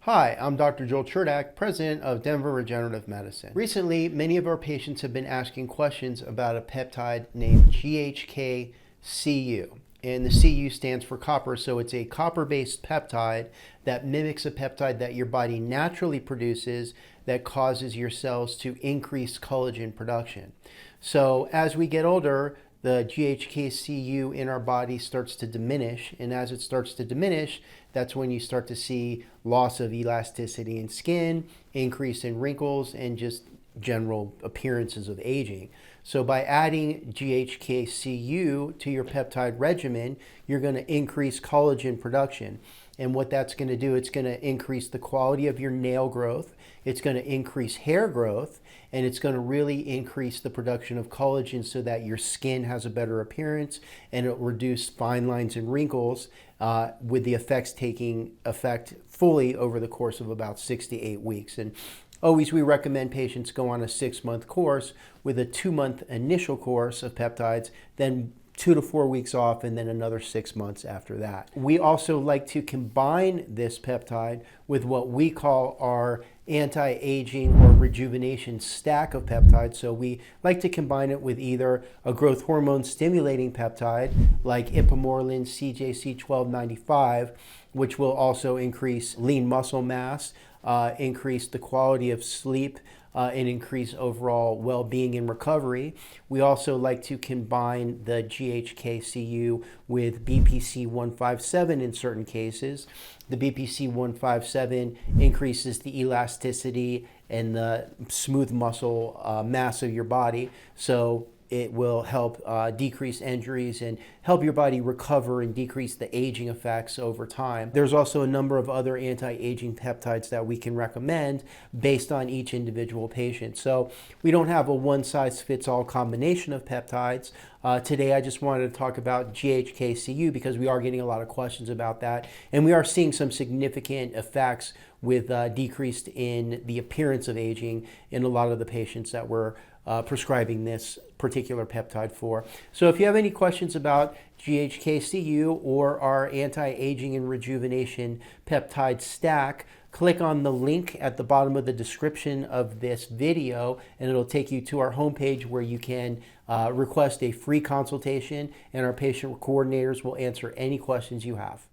Hi, I'm Dr. Joel Cherdak, president of Denver Regenerative Medicine. Recently, many of our patients have been asking questions about a peptide named GHK-Cu. And the Cu stands for copper, so it's a copper-based peptide that mimics a peptide that your body naturally produces that causes your cells to increase collagen production. So as we get older, the GHK-Cu in our body starts to diminish, and as it starts to diminish, that's when you start to see loss of elasticity in skin, increase in wrinkles, and just general appearances of aging. So by adding GHK-Cu to your peptide regimen, you're going to increase collagen production. And what that's going to do, it's going to increase the quality of your nail growth, it's going to increase hair growth, and it's going to really increase the production of collagen so that your skin has a better appearance, and it'll reduce fine lines and wrinkles with the effects taking effect fully over the course of about 6 to 8 weeks. And always we recommend patients go on a 6-month course with a 2-month initial course of peptides, then 2 to 4 weeks off, and then another 6 months after that. We also like to combine this peptide with what we call our anti-aging or rejuvenation stack of peptides. So we like to combine it with either a growth hormone stimulating peptide like ipamorelin CJC1295, which will also increase lean muscle mass, increase the quality of sleep, and increase overall well-being and recovery. We also like to combine the GHK-Cu with BPC-157 in certain cases. The BPC-157 increases the elasticity and the smooth muscle mass of your body, so it will help decrease injuries and help your body recover and decrease the aging effects over time. There's also a number of other anti-aging peptides that we can recommend based on each individual patient. So we don't have a one-size-fits-all combination of peptides. Today I just wanted to talk about GHK-Cu because we are getting a lot of questions about that, and we are seeing some significant effects with decreased in the appearance of aging in a lot of the patients that we're prescribing this particular peptide for. So if you have any questions about GHK-Cu or our anti-aging and rejuvenation peptide stack, click on the link at the bottom of the description of this video, and it'll take you to our homepage where you can request a free consultation, and our patient coordinators will answer any questions you have.